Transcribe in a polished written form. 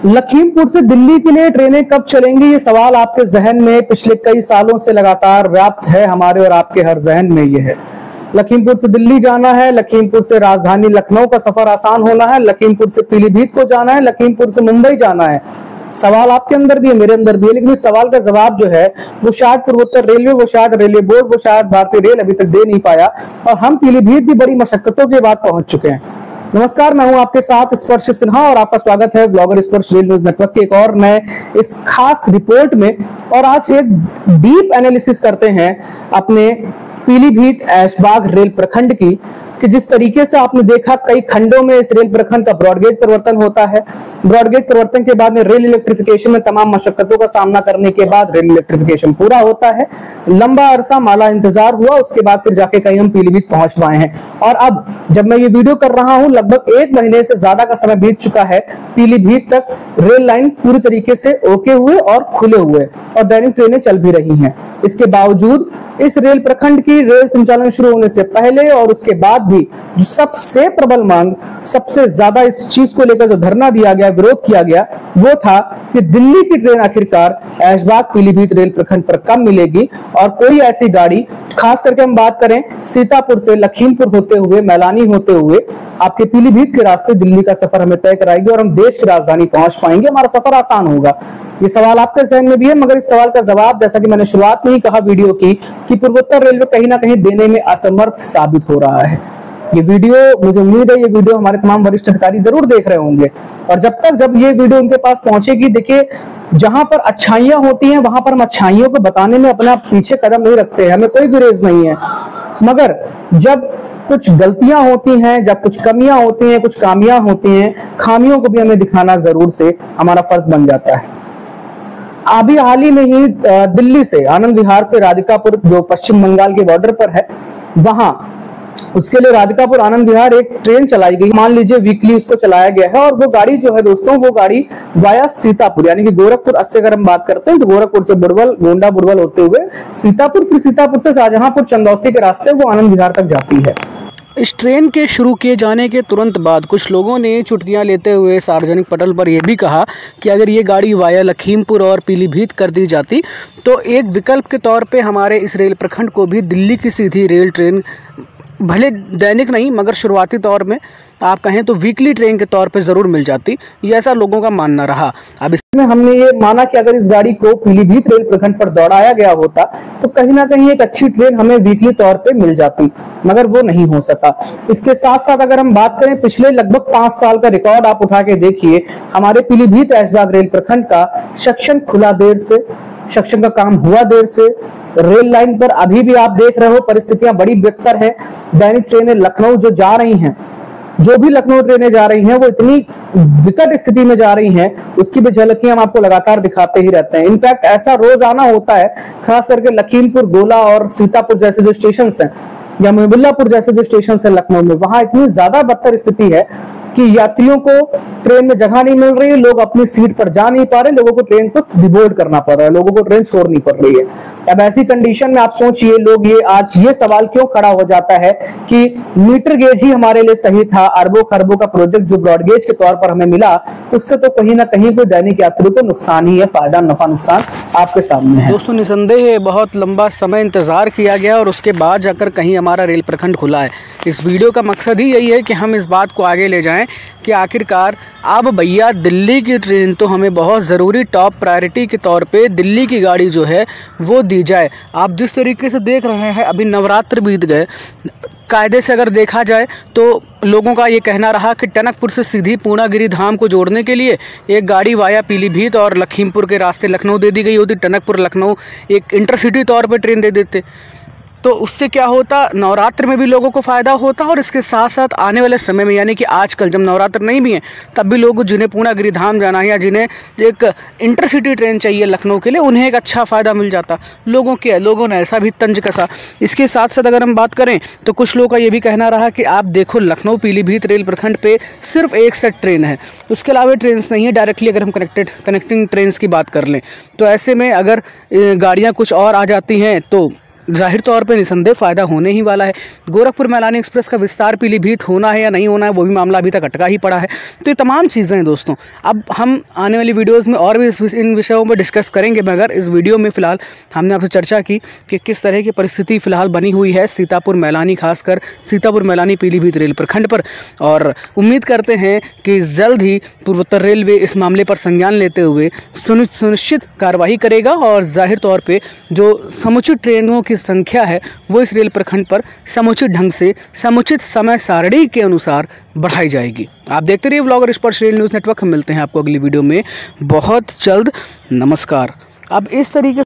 लखीमपुर से दिल्ली के लिए ट्रेनें कब चलेंगी, ये सवाल आपके जहन में पिछले कई सालों से लगातार व्याप्त है। हमारे और आपके हर जहन में ये है। लखीमपुर से दिल्ली जाना है, लखीमपुर से राजधानी लखनऊ का सफर आसान होना है, लखीमपुर से पीलीभीत को जाना है, लखीमपुर से मुंबई जाना है। सवाल आपके अंदर भी है, मेरे अंदर भी है, लेकिन इस सवाल का जवाब जो है वो शायद पूर्वोत्तर रेलवे, वो शायद रेलवे बोर्ड, वो शायद भारतीय रेल अभी तक दे नहीं पाया। और हम पीलीभीत भी बड़ी मशक्कतों के बाद पहुंच चुके हैं। नमस्कार, मैं हूं आपके साथ स्पर्श सिन्हा और आपका स्वागत है ब्लॉगर स्पर्श रेल न्यूज नेटवर्क के एक और नए इस खास रिपोर्ट में। और आज एक डीप एनालिसिस करते हैं अपने पीलीभीत ऐशबाग रेल प्रखंड की, कि जिस तरीके से आपने देखा कई खंडों में इस रेल प्रखंड का ब्रॉडगेज परिवर्तन होता है। ब्रॉडगेज परिवर्तन के बाद में रेल इलेक्ट्रिफिकेशन में तमाम मशक्कतों का सामना करने के बाद रेल इलेक्ट्रिफिकेशन पूरा होता है। लंबा अरसा माला इंतजार हुआ, उसके बाद फिर जाके कहीं हम पीलीभीत पहुंच पाए हैं। और अब जब मैं ये वीडियो कर रहा हूं, लगभग 1 महीने से ज्यादा का समय बीत चुका है। पीलीभीत तक रेल लाइन पूरी तरीके से ओके हुए और खुले हुए और दैनिक ट्रेनें चल भी रही हैं। इसके बावजूद इस रेल प्रखंड की रेल संचालन शुरू होने से पहले और उसके बाद भी जो सबसे प्रबल मांग, सबसे ज्यादा इस चीज को लेकर जो धरना दिया गया, विरोध किया गया, वो था कि दिल्ली की ट्रेन आखिरकार ऐशबाग पीलीभीत रेल प्रखंड पर कब मिलेगी और कोई ऐसी गाड़ी, खास करके हम बात करें सीतापुर से लखीमपुर होते हुए, मैलानी होते हुए आपके पीलीभीत के रास्ते दिल्ली का सफर हमें तय कराएगी और हम देश की राजधानी पहुंच पाएंगे, हमारा सफर आसान होगा। ये सवाल आपके जहन में भी है, मगर इस सवाल का जवाब, जैसा कि मैंने शुरुआत में ही कहा वीडियो की, कि पूर्वोत्तर रेलवे कहीं ना कहीं देने में असमर्थ साबित हो रहा है। ये वीडियो, मुझे उम्मीद है ये वीडियो हमारे तमाम वरिष्ठ अधिकारी जरूर देख रहे होंगे और जब ये वीडियो उनके पास पहुंचेगी, देखिए जहां पर अच्छाइयां होती हैं वहां पर हम अच्छाइयों को बताने में अपना पीछे कदम नहीं रखते हैं, हमें कोई गुरेज नहीं है। मगर जब कुछ गलतियां होती हैं, जब कुछ कमियां होती हैं, कुछ खामियां होती हैं, खामियों को भी हमें दिखाना जरूर से हमारा फर्ज बन जाता है। अभी हाल ही में ही दिल्ली से, आनंद विहार से राधिकापुर, जो पश्चिम बंगाल के बॉर्डर पर है, वहां उसके लिए राधिकापुर आनंद विहार एक ट्रेन चलाई गई। मान लीजिए वीकली उसको चलाया गया है और वो गाड़ी जो है दोस्तों, वो गाड़ी वाया सीतापुर, यानी कि गोरखपुर से अगर हम बात करते हैं तो गोरखपुर से बुड़वल, गोंडा बुड़वल होते हुए सीतापुर, फिर सीतापुर से शाहजहांपुर चंदौसी के रास्ते वो आनंद विहार तक जाती है। इस ट्रेन के शुरू किए जाने के तुरंत बाद कुछ लोगों ने चुटकियां लेते हुए सार्वजनिक पटल पर यह भी कहा कि अगर ये गाड़ी वाया लखीमपुर और पीलीभीत कर दी जाती तो एक विकल्प के तौर पे हमारे इस रेल प्रखंड को भी दिल्ली की सीधी रेल ट्रेन, भले दैनिक नहीं मगर शुरुआती तौर में आप कहें तो वीकली ट्रेन के तौर पे ज़रूर मिल जाती। ये ऐसा लोगों का मानना रहा। अब इसमें हमने ये माना कि अगर इस गाड़ी को पीलीभीत रेल प्रखंड पर दौड़ाया गया होता तो कहीं ना कहीं एक अच्छी ट्रेन हमें वीकली तौर पे मिल जाती, मगर वो नहीं हो सका। इसके साथ साथ अगर हम बात करें पिछले लगभग 5 साल का रिकॉर्ड आप उठा के देखिए, हमारे पीलीभीत ऐशबाग रेल प्रखंड का सेक्शन खुला देर से, सेक्शन का काम हुआ देर से। रेल लाइन पर अभी भी आप देख रहे हो परिस्थितियां बड़ी बेहतर है। दैनिक ट्रेनें लखनऊ जो जा रही हैं, जो भी लखनऊ ट्रेनें जा रही हैं, वो इतनी विकट स्थिति में जा रही हैं, उसकी भी झलकियां हम आपको लगातार दिखाते ही रहते हैं। इनफैक्ट ऐसा रोज आना होता है, खास करके लखीमपुर, गोला और सीतापुर जैसे जो स्टेशन हैं या मोहबुल्लापुर जैसे जो स्टेशन है लखनऊ में, वहां इतनी ज्यादा बदतर स्थिति है कि यात्रियों को ट्रेन में जगह नहीं मिल रही है, लोग अपनी सीट पर जा नहीं पा रहे, लोगों को ट्रेन को डिबोर्ड करना पड़ रहा है, लोगों को ट्रेन छोड़नी पड़ रही है। अब ऐसी कंडीशन में आप सोचिए, लोग आज ये सवाल क्यों खड़ा हो जाता है कि मीटर गेज ही हमारे लिए सही था, अरबों खरबों का प्रोजेक्ट जो ब्रॉडगेज के तौर पर हमें मिला, उससे तो कहीं ना कहीं कोई दैनिक यात्री को नुकसान ही है। फायदा नफा नुकसान आपके सामने है दोस्तों। निसंदेह बहुत लंबा समय इंतजार किया गया और उसके बाद जाकर कहीं हमारा रेल प्रखंड खुला है। इस वीडियो का मकसद ही यही है कि हम इस बात को आगे ले जाएं कि आखिरकार अब भैया दिल्ली की ट्रेन तो हमें बहुत ज़रूरी टॉप प्रायोरिटी के तौर पे दिल्ली की गाड़ी जो है वो दी जाए। आप जिस तरीके से देख रहे हैं, अभी नवरात्र बीत गए, कायदे से अगर देखा जाए तो लोगों का ये कहना रहा कि टनकपुर से सीधी पूर्णागिरि धाम को जोड़ने के लिए एक गाड़ी वाया पीलीभीत और लखीमपुर के रास्ते लखनऊ दे दी गई होती। टनकपुर लखनऊ एक इंटरसिटी तौर पे ट्रेन दे देते तो उससे क्या होता, नवरात्र में भी लोगों को फ़ायदा होता और इसके साथ साथ आने वाले समय में, यानी कि आजकल जब नवरात्र नहीं भी है, तब भी लोग जिन्हें पूर्णागिरि धाम जाना है या जिन्हें एक इंटरसिटी ट्रेन चाहिए लखनऊ के लिए, उन्हें एक अच्छा फ़ायदा मिल जाता। लोगों ने ऐसा भी तंज कसा। इसके साथ साथ अगर हम बात करें तो कुछ लोगों का ये भी कहना रहा कि आप देखो लखनऊ पीलीभीत रेल प्रखंड पे सिर्फ एक सेट ट्रेन है, उसके अलावा ट्रेन नहीं है डायरेक्टली। अगर हम कनेक्टिंग ट्रेन की बात कर लें तो ऐसे में अगर गाड़ियाँ कुछ और आ जाती हैं तो जाहिर तौर पे निसंदेह फ़ायदा होने ही वाला है। गोरखपुर मैलानी एक्सप्रेस का विस्तार पीलीभीत होना है या नहीं होना है, वो भी मामला अभी तक अटका ही पड़ा है। तो ये तमाम चीज़ें हैं दोस्तों। अब हम आने वाली वीडियोज़ में और भी इन विषयों पर डिस्कस करेंगे, मगर इस वीडियो में फ़िलहाल हमने आपसे चर्चा की कि किस तरह की परिस्थिति फ़िलहाल बनी हुई है सीतापुर मैलानी, खासकर सीतापुर मैलानी पीलीभीत रेल प्रखंड पर, और उम्मीद करते हैं कि जल्द ही पूर्वोत्तर रेलवे इस मामले पर संज्ञान लेते हुए सुनिश्चित कार्रवाई करेगा और जाहिर तौर पे जो समुचित ट्रेनों की संख्या है वो इस रेल प्रखंड पर समुचित ढंग से समुचित समय सारणी के अनुसार बढ़ाई जाएगी। आप देखते रहिए व्लॉगर स्पर्श रेल न्यूज़ नेटवर्क। हम मिलते हैं आपको अगली वीडियो में बहुत जल्द। नमस्कार। अब इस तरीके